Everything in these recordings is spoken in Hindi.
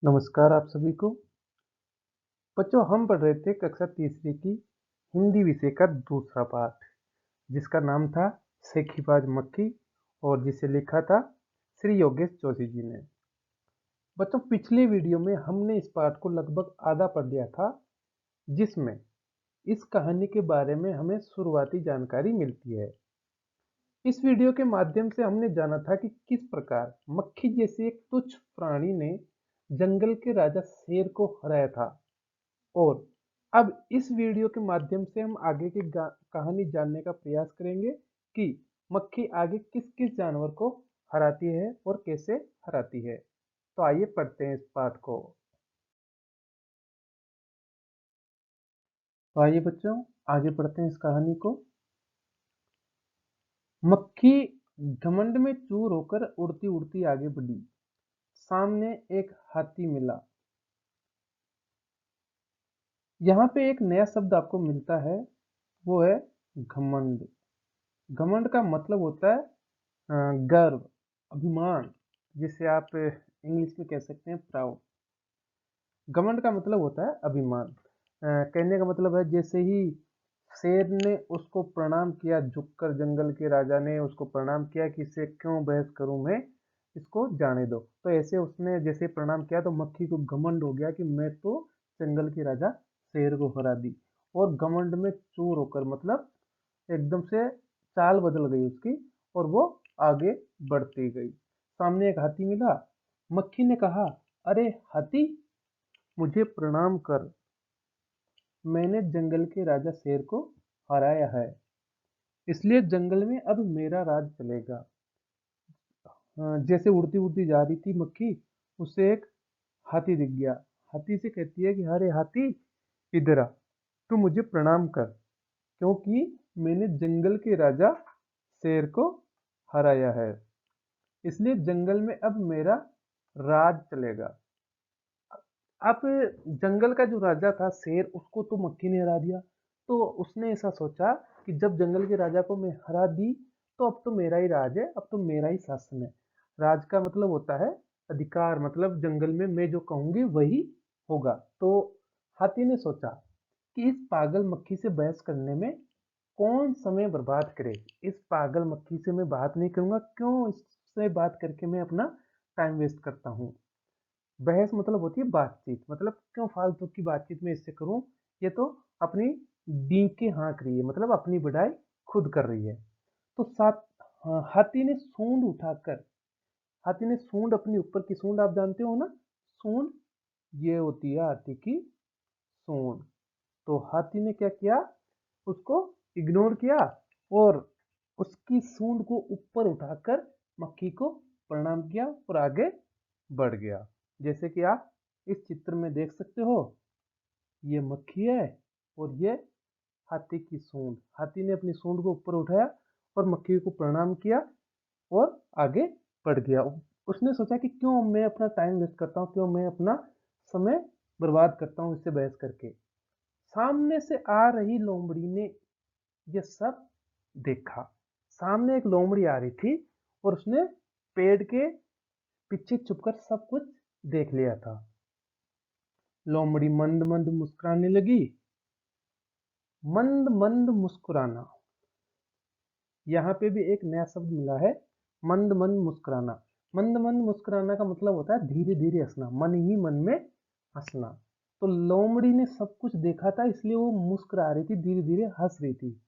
नमस्कार आप सभी को। बच्चों हम पढ़ रहे थे कक्षा तीसरी की हिंदी विषय का दूसरा पाठ जिसका नाम था सेखीबाज मक्खी और जिसे लिखा था श्री योगेश जोशी जी ने। बच्चों पिछले वीडियो में हमने इस पाठ को लगभग आधा पढ़ लिया था जिसमें इस कहानी के बारे में हमें शुरुआती जानकारी मिलती है। इस वीडियो के माध्यम से हमने जाना था कि किस प्रकार मक्खी जैसे एक तुच्छ प्राणी ने जंगल के राजा शेर को हराया था। और अब इस वीडियो के माध्यम से हम आगे की कहानी जानने का प्रयास करेंगे कि मक्खी आगे किस किस जानवर को हराती है और कैसे हराती है। तो आइए पढ़ते हैं इस पाठ को। तो आइए बच्चों आगे पढ़ते हैं इस कहानी को। मक्खी घमंड में चूर होकर उड़ती उड़ती आगे बढ़ी। सामने एक हाथी मिला। यहाँ पे एक नया शब्द आपको मिलता है, वो है घमंड। घमंड का मतलब होता है गर्व, अभिमान, जिसे आप इंग्लिश में कह सकते हैं प्राउड। घमंड का मतलब होता है अभिमान। कहने का मतलब है जैसे ही शेर ने उसको प्रणाम किया, झुककर जंगल के राजा ने उसको प्रणाम किया कि इससे क्यों बहस करूं मैं, इसको जाने दो। तो ऐसे उसने जैसे प्रणाम किया तो मक्खी को घमंड हो गया कि मैं तो जंगल के राजा शेर को हरा दी। और घमंड में चूर होकर मतलब एकदम से चाल बदल गई उसकी और वो आगे बढ़ती गई। सामने एक हाथी मिला। मक्खी ने कहा, अरे हाथी, मुझे प्रणाम कर। मैंने जंगल के राजा शेर को हराया है, इसलिए जंगल में अब मेरा राज चलेगा। जैसे उड़ती उड़ती जा रही थी मक्खी, उसे एक हाथी दिख गया। हाथी से कहती है कि अरे हाथी, इधर आ, तू मुझे प्रणाम कर, क्योंकि मैंने जंगल के राजा शेर को हराया है, इसलिए जंगल में अब मेरा राज चलेगा। अब जंगल का जो राजा था शेर, उसको तो मक्खी ने हरा दिया। तो उसने ऐसा सोचा कि जब जंगल के राजा को मैं हरा दी तो अब तो मेरा ही राज है, अब तो मेरा ही शासन है। राज का मतलब होता है अधिकार, मतलब जंगल में मैं जो कहूंगी वही होगा। तो हाथी ने सोचा कि इस पागल मक्खी से बहस करने में कौन समय बर्बाद करे। इस पागल मक्खी से मैं बात नहीं करूंगा, क्यों इससे बात करके मैं अपना टाइम वेस्ट करता हूँ। बहस मतलब होती है बातचीत, मतलब क्यों फालतू की बातचीत में इससे करूं, ये तो अपनी डींग हाँक रही है, मतलब अपनी बढ़ाई खुद कर रही है। तो साथ हाथी ने सूंड उठाकर, हाथी ने सूंड, अपनी ऊपर की सूंड आप जानते हो ना, सूंड ये होती है हाथी की सूंड। तो हाथी ने क्या किया, उसको इग्नोर किया और उसकी सूंड को ऊपर उठाकर मक्खी को प्रणाम किया और आगे बढ़ गया। जैसे कि आप इस चित्र में देख सकते हो, ये मक्खी है और ये हाथी की सूंड। हाथी ने अपनी सूंड को ऊपर उठाया और मक्खी को प्रणाम किया और आगे बढ़ गया। उसने सोचा कि क्यों मैं अपना टाइम वेस्ट करता हूँ, क्यों मैं अपना समय बर्बाद करता हूँ इससे बहस करके। सामने से आ रही लोमड़ी ने यह सब देखा। सामने एक लोमड़ी आ रही थी और उसने पेड़ के पीछे छुपकर सब कुछ देख लिया था। लोमड़ी मंद मंद मुस्कुराने लगी। मंद मंद मुस्कुराना, यहाँ पे भी एक नया शब्द मिला है, मंद मंद मुस्कुराना। मंद मंद मुस्कुराना का मतलब होता है धीरे धीरे हंसना, मन ही मन में हंसना। तो लोमड़ी ने सब कुछ देखा था, इसलिए वो मुस्कुरा रही थी, धीरे धीरे हंस रही थी।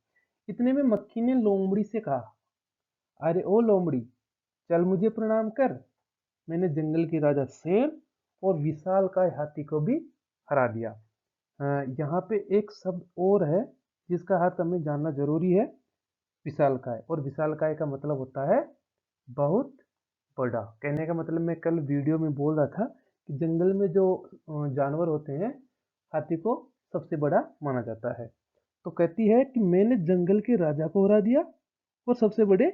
इतने में मक्खी ने लोमड़ी से कहा, अरे ओ लोमड़ी, चल मुझे प्रणाम कर। मैंने जंगल के राजा शेर और विशालकाय हाथी को भी हरा दिया। यहाँ पे एक शब्द और है जिसका अर्थ हमें जानना जरूरी है, विशालकाय। और विशालकाय का मतलब होता है बहुत बड़ा। कहने का मतलब मैं कल वीडियो में बोल रहा था कि जंगल में जो जानवर होते हैं, हाथी को सबसे बड़ा माना जाता है। तो कहती है कि मैंने जंगल के राजा को हरा दिया और सबसे बड़े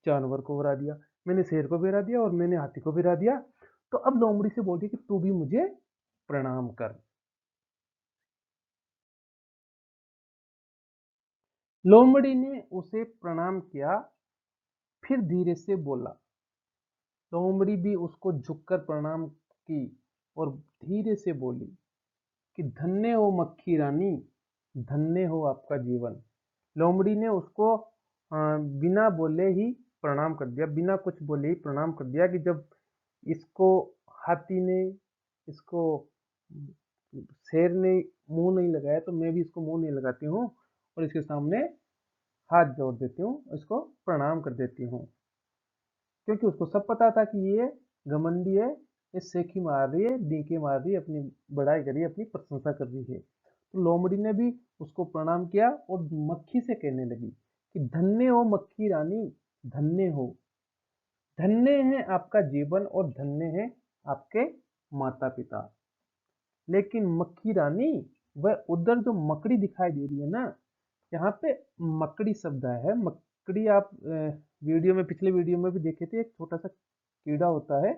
जानवर को हरा दिया। मैंने शेर को भी हरा दिया और मैंने हाथी को भी हरा दिया। तो अब लोमड़ी से बोलती कि तू भी मुझे प्रणाम कर। लोमड़ी ने उसे प्रणाम किया, फिर धीरे से बोला। लोमड़ी भी उसको झुककर प्रणाम की और धीरे से बोली कि धन्य हो मक्खी रानी, धन्य हो आपका जीवन। लोमड़ी ने उसको बिना बोले ही प्रणाम कर दिया, बिना कुछ बोले ही प्रणाम कर दिया कि जब इसको हाथी ने, इसको शेर ने मुंह नहीं लगाया तो मैं भी इसको मुंह नहीं लगाती हूँ और इसके सामने हाथ जोड़ देती हूँ, इसको प्रणाम कर देती हूँ। क्योंकि उसको सब पता था कि ये घमंडी है, ये सेखी मार रही है, डींके मार रही है, अपनी बड़ाई कर रही है, अपनी प्रशंसा कर रही है। तो लोमड़ी ने भी उसको प्रणाम किया और मक्खी से कहने लगी कि धन्य हो मक्खी रानी, धन्य हो, धन्य है आपका जीवन और धन्य है आपके माता पिता। लेकिन मक्खी रानी, वह उधर जो मकड़ी दिखाई दे रही है ना, यहाँ पे मकड़ी शब्द आया है। मकड़ी आप वीडियो में, पिछले वीडियो में भी देखे थे, एक छोटा सा कीड़ा होता है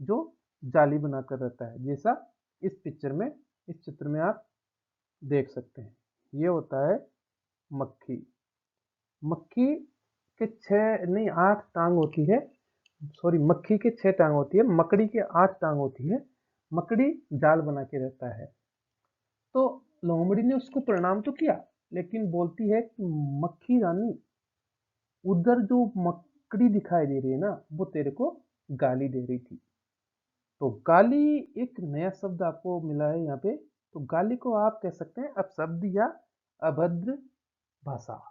जो जाली बनाकर रहता है, जैसा इस पिक्चर में, इस चित्र में आप देख सकते हैं। ये होता है मक्खी। मक्खी के 6 नहीं 8 टांग होती है, सॉरी, मक्खी के 6 टांग होती है, मकड़ी के 8 टांग होती है। मकड़ी जाल बना के रहता है। तो लोमड़ी ने उसको प्रणाम तो किया, लेकिन बोलती है कि मक्खी रानी, उधर जो मकड़ी दिखाई दे रही है ना, वो तेरे को गाली दे रही थी। तो गाली एक नया शब्द आपको मिला है यहाँ पे। तो गाली को आप कह सकते हैं अपशब्द या अभद्र भाषा,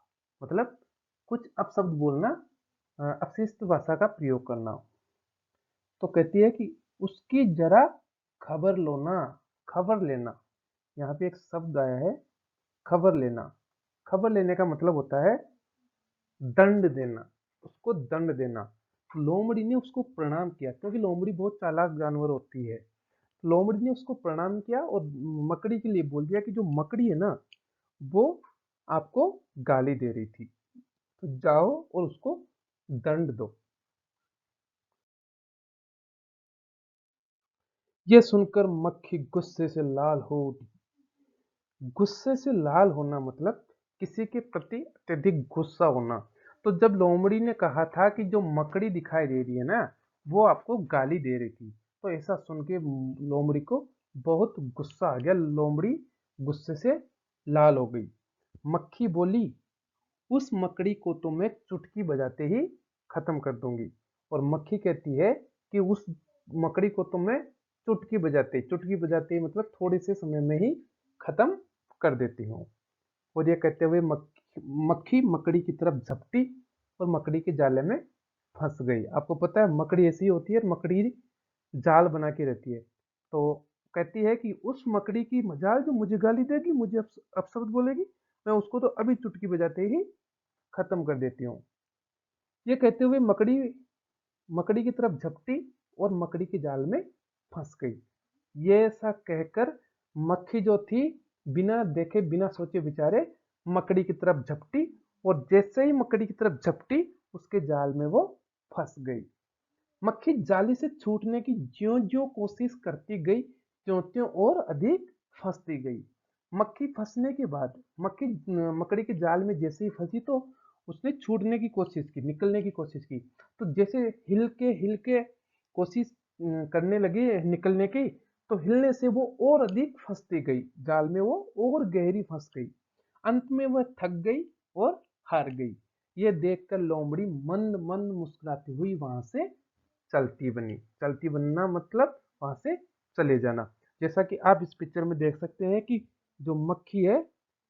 मतलब कुछ अपशब्द बोलना, अपशिष्ट भाषा का प्रयोग करना। तो कहती है कि उसकी जरा खबर लो ना, खबर लेना। यहाँ पे एक शब्द आया है, खबर लेना। खबर लेने का मतलब होता है दंड देना, उसको दंड देना। लोमड़ी ने उसको प्रणाम किया, क्योंकि लोमड़ी बहुत चालाक जानवर होती है। लोमड़ी ने उसको प्रणाम किया और मकड़ी के लिए बोल दिया कि जो मकड़ी है ना, वो आपको गाली दे रही थी, तो जाओ और उसको दंड दो। ये सुनकर मक्खी गुस्से से लाल हो उठी। गुस्से से लाल होना मतलब किसी के प्रति अत्यधिक गुस्सा होना। तो जब लोमड़ी ने कहा था कि जो मकड़ी दिखाई दे रही है ना, वो आपको गाली दे रही थी, तो ऐसा सुन के लोमड़ी को बहुत गुस्सा आ गया। लोमड़ी गुस्से से लाल हो गई। मक्खी बोली, उस मकड़ी को तो मैं चुटकी बजाते ही खत्म कर दूंगी। और मक्खी कहती है कि उस मकड़ी को तो मैं चुटकी बजाते ही मतलब थोड़े से समय में ही खत्म कर देती हूँ। और ये कहते हुए मक्खी मकड़ी की तरफ झपटी और मकड़ी के जाले में फंस गई। आपको पता है मकड़ी ऐसी होती है, मकड़ी जाल बना के रहती है। तो कहती है कि उस मकड़ी की मजाल जो मुझे गाली देगी, मुझे अपशब्द बोलेगी, मैं उसको तो अभी चुटकी बजाते ही खत्म कर देती हूँ। ये कहते हुए मकड़ी मकड़ी की तरफ झपटी और मकड़ी के जाल में फंस गई। ये ऐसा कहकर मक्खी जो थी, बिना देखे बिना सोचे विचारे मकड़ी की तरफ झपटी, और जैसे ही मकड़ी की तरफ झपटी, उसके जाल में वो फंस गई। मक्खी जाली से छूटने की ज्यों ज्यों कोशिश करती गई, त्यों त्यों और अधिक फंसती गई। मक्खी फंसने के बाद, मक्खी मकड़ी के जाल में जैसे ही फंसी तो उसने छूटने की कोशिश की, निकलने की कोशिश की। तो जैसे हिल के कोशिश करने लगी निकलने की, तो हिलने से वो और अधिक फंसती गई, जाल में वो और गहरी फंस गई। अंत में वह थक गई और हार गई। ये देखकर लोमड़ी मंद मंद मुस्कुराती हुई वहां से चलती बनी। चलती बनना मतलब वहां से चले जाना। जैसा कि आप इस पिक्चर में देख सकते हैं कि जो मक्खी है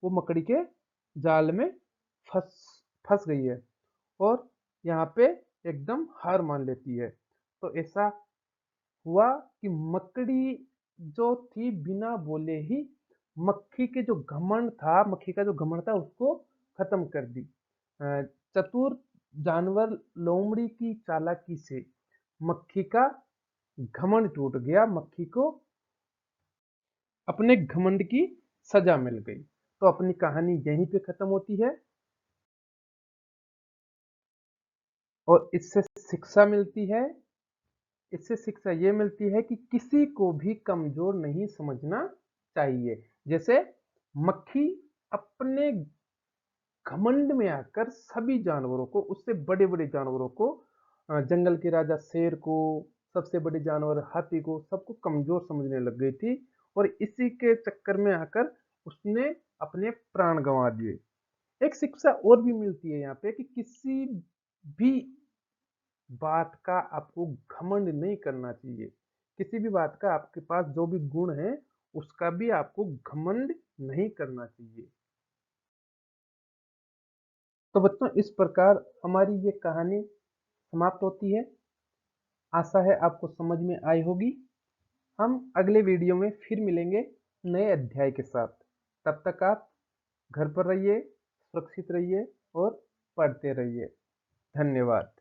वो मकड़ी के जाल में फंस फंस गई है और यहाँ पे एकदम हार मान लेती है। तो ऐसा हुआ कि मकड़ी जो थी बिना बोले ही मक्खी के जो घमंड था, मक्खी का जो घमंड था उसको खत्म कर दी। चतुर जानवर लोमड़ी की चालाकी से मक्खी का घमंड टूट गया, मक्खी को अपने घमंड की सजा मिल गई। तो अपनी कहानी यहीं पे खत्म होती है और इससे शिक्षा मिलती है। इससे शिक्षा ये मिलती है कि किसी को भी कमजोर नहीं समझना चाहिए। जैसे मक्खी अपने घमंड में आकर सभी जानवरों को, उससे बड़े बड़े जानवरों को, जंगल के राजा शेर को, सबसे बड़े जानवर हाथी को सबको कमजोर समझने लग गई थी और इसी के चक्कर में आकर उसने अपने प्राण गंवा दिए। एक शिक्षा और भी मिलती है यहाँ पे कि किसी भी बात का आपको घमंड नहीं करना चाहिए। किसी भी बात का आपके पास जो भी गुण है उसका भी आपको घमंड नहीं करना चाहिए। तो बच्चों इस प्रकार हमारी ये कहानी समाप्त होती है। आशा है आपको समझ में आई होगी। हम अगले वीडियो में फिर मिलेंगे नए अध्याय के साथ। तब तक आप घर पर रहिए, सुरक्षित रहिए और पढ़ते रहिए। धन्यवाद।